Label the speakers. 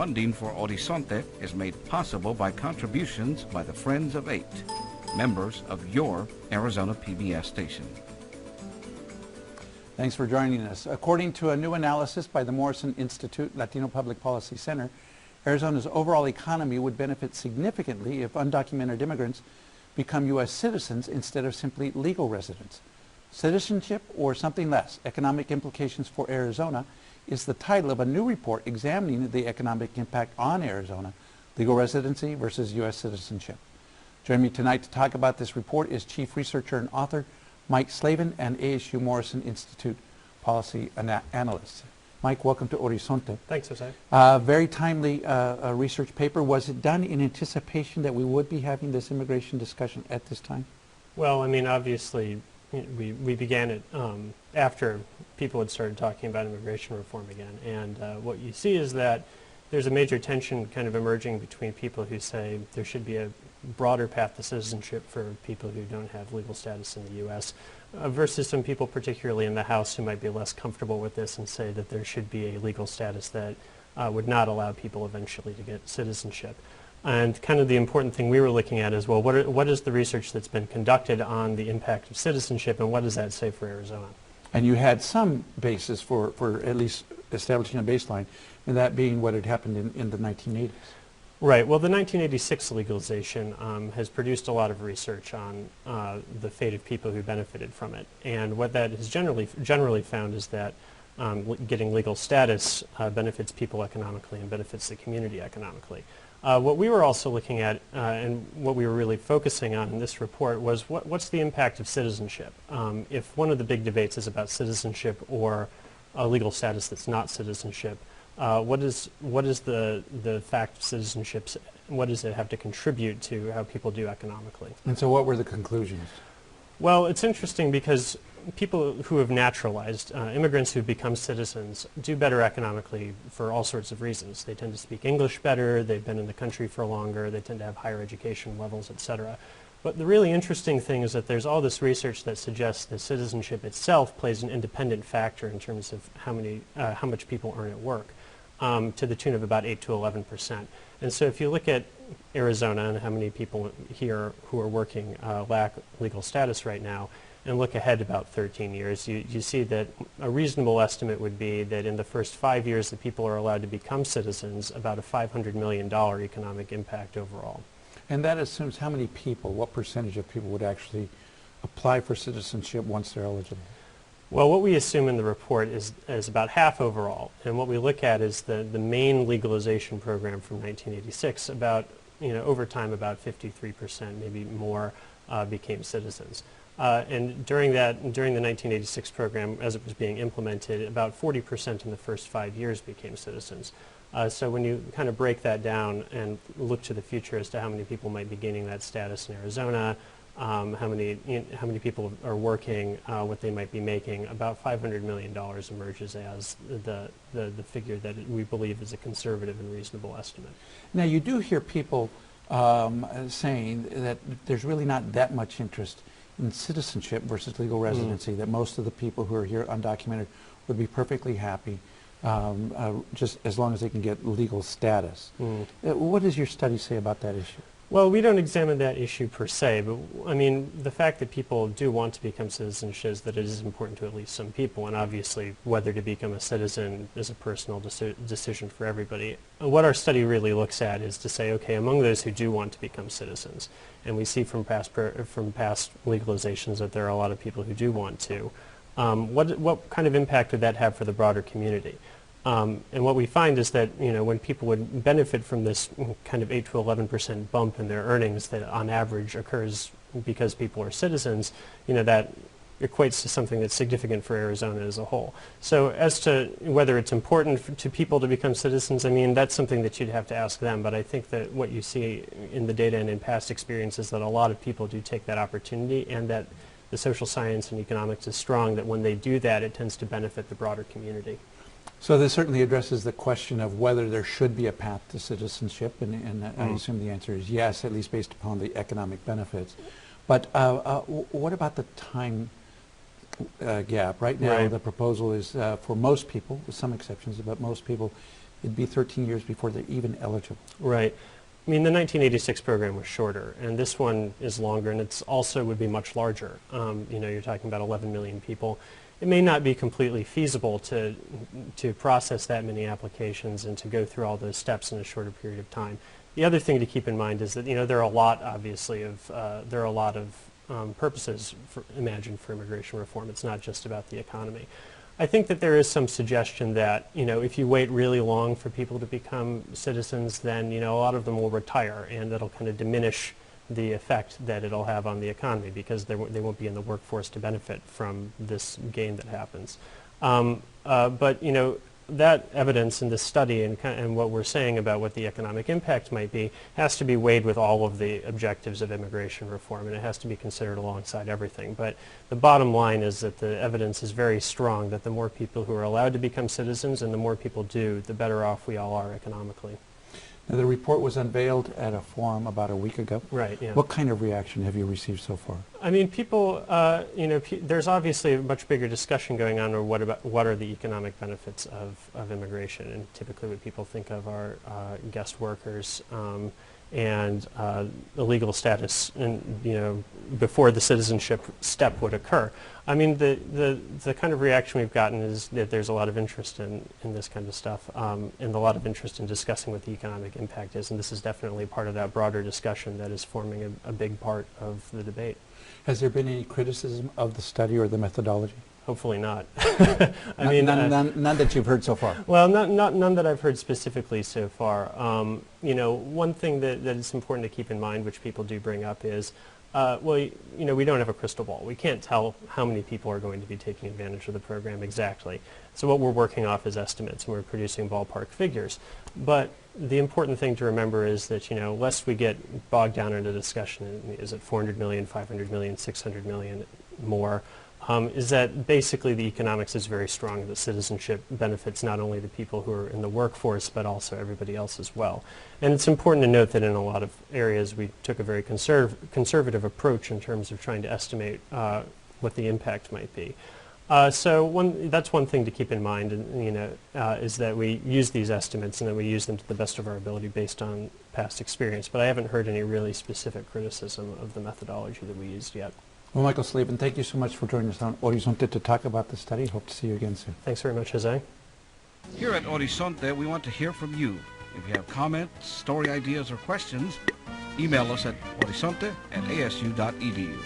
Speaker 1: Funding for Horizonte is made possible by contributions by the Friends of Eight, members of your Arizona PBS station.
Speaker 2: Thanks for joining us. According to a new analysis by the Morrison Institute Latino Public Policy Center, Arizona's overall economy would benefit significantly if undocumented immigrants become U.S. citizens instead of simply legal residents. Citizenship or something less, economic implications for Arizona, is the title of a new report examining the economic impact on Arizona, legal residency versus U.S. citizenship. Joining me tonight to talk about this report is Chief Researcher and Author Mike Slaven and ASU Morrison Institute Policy Analyst. Mike, welcome to Horizonte.
Speaker 3: Thanks, Jose.
Speaker 2: Very timely research paper. Was it done in anticipation that we would be having this immigration discussion at this time?
Speaker 3: Well, I mean, obviously, we began it after people had started talking about immigration reform again. And what you see is that there's a major tension kind of emerging between people who say there should be a broader path to citizenship for people who don't have legal status in the U.S. Versus some people, particularly in the House, who might be less comfortable with this and say that there should be a legal status that would not allow people eventually to get citizenship. And kind of the important thing we were looking at is, well, what is the research that's been conducted on the impact of citizenship, and what does that say for Arizona? And
Speaker 2: you had some basis for at least establishing a baseline, and that being what had happened in the 1980s.
Speaker 3: Right. Well, the 1986 legalization has produced a lot of research on the fate of people who benefited from it. And what that has generally found is that getting legal status benefits people economically and benefits the community economically. What we were also looking at and what we were really focusing on in this report was what's the impact of citizenship? If one of the big debates is about citizenship or a legal status that's not citizenship, what is the fact of citizenship? What does it have to contribute to how people do economically?
Speaker 2: And so what were the conclusions?
Speaker 3: Well, it's interesting because people who have naturalized, immigrants who become citizens, do better economically for all sorts of reasons. They tend to speak English better, they've been in the country for longer, they tend to have higher education levels, etc. But the really interesting thing is that there's all this research that suggests that citizenship itself plays an independent factor in terms of how much people earn at work, to the tune of about 8 to 11%. And so if you look at Arizona and how many people here who are working lack legal status right now, and look ahead about 13 years, you see that a reasonable estimate would be that in the first 5 years that people are allowed to become citizens, about a $500 million economic impact overall.
Speaker 2: And that assumes how many people, what percentage of people would actually apply for citizenship once they're eligible?
Speaker 3: Well, what we assume in the report is about half overall. And what we look at is the main legalization program from 1986, about, over time about 53%, maybe more, became citizens. And during the 1986 program, as it was being implemented, about 40% in the first 5 years became citizens. So when you kind of break that down and look to the future as to how many people might be gaining that status in Arizona, how many people are working, what they might be making, about $500 million emerges as the figure that we believe is a conservative and reasonable estimate.
Speaker 2: Now, you do hear people saying that there's really not that much interest in citizenship versus legal residency, that most of the people who are here undocumented would be perfectly happy just as long as they can get legal status. What does your study say about that issue?
Speaker 3: Well, we don't examine that issue per se, but I mean, the fact that people do want to become citizens shows that it is important to at least some people, and obviously whether to become a citizen is a personal decision for everybody. What our study really looks at is to say, okay, among those who do want to become citizens, and we see from past legalizations that there are a lot of people who do want to, what kind of impact would that have for the broader community? And what we find is that, when people would benefit from this kind of 8 to 11% bump in their earnings that on average occurs because people are citizens, that equates to something that's significant for Arizona as a whole. So as to whether it's important to people to become citizens, I mean, that's something that you'd have to ask them. But I think that what you see in the data and in past experience is that a lot of people do take that opportunity, and that the social science and economics is strong, that when they do that, it tends to benefit the broader community.
Speaker 2: So this certainly addresses the question of whether there should be a path to citizenship, and I assume the answer is yes, at least based upon the economic benefits. But what about the time gap? Right now, the proposal is for most people, with some exceptions, but most people, it'd be 13 years before they're even eligible.
Speaker 3: Right. I mean, the 1986 program was shorter, and this one is longer, and it's also would be much larger. You know, you're talking about 11 million people. It may not be completely feasible to process that many applications and to go through all those steps in a shorter period of time. The other thing to keep in mind is that, you know, there are a lot, obviously, of purposes imagined for immigration reform. It's not just about the economy. I think that there is some suggestion that, you know, if you wait really long for people to become citizens, then, you know, a lot of them will retire, and that'll kind of diminish the effect that it'll have on the economy, because they won't be in the workforce to benefit from this gain that happens. But, you know, that evidence in this study and what we're saying about what the economic impact might be has to be weighed with all of the objectives of immigration reform, and it has to be considered alongside everything. But the bottom line is that the evidence is very strong that the more people who are allowed to become citizens and the more people do, the better off we all are economically.
Speaker 2: Now, the report was unveiled at a forum about a week ago.
Speaker 3: Right, yeah.
Speaker 2: What kind of reaction have you received so far?
Speaker 3: I mean, people, you know, there's obviously a much bigger discussion going on, or what are the economic benefits of immigration, and typically what people think of are guest workers and the legal status, and, you know, before the citizenship step would occur. I mean, the kind of reaction we've gotten is that there's a lot of interest in this kind of stuff, and a lot of interest in discussing what the economic impact is, and this is definitely part of that broader discussion that is forming a big part of the debate.
Speaker 2: Has there been any criticism of the study or the methodology?
Speaker 3: Hopefully not.
Speaker 2: I mean, none that you've heard so far?
Speaker 3: Well, none that I've heard specifically so far. You know, one thing that is important to keep in mind, which people do bring up, is well, you know, we don't have a crystal ball. We can't tell how many people are going to be taking advantage of the program exactly. So what we're working off is estimates, and we're producing ballpark figures. But the important thing to remember is that, you know, lest we get bogged down in a discussion, is it 400 million, 500 million, 600 million more, is that basically the economics is very strong, that citizenship benefits not only the people who are in the workforce, but also everybody else as well. And it's important to note that in a lot of areas we took a very conservative approach in terms of trying to estimate what the impact might be. So that's one thing to keep in mind, and, you know, is that we use these estimates and that we use them to the best of our ability based on past experience. But I haven't heard any really specific criticism of the methodology that we used yet.
Speaker 2: Well, Michael Slaven, thank you so much for joining us on Horizonte to talk about the study. Hope to see you again soon.
Speaker 3: Thanks very much, Jose.
Speaker 1: Here at Horizonte, we want to hear from you. If you have comments, story ideas, or questions, email us at horizonte@asu.edu.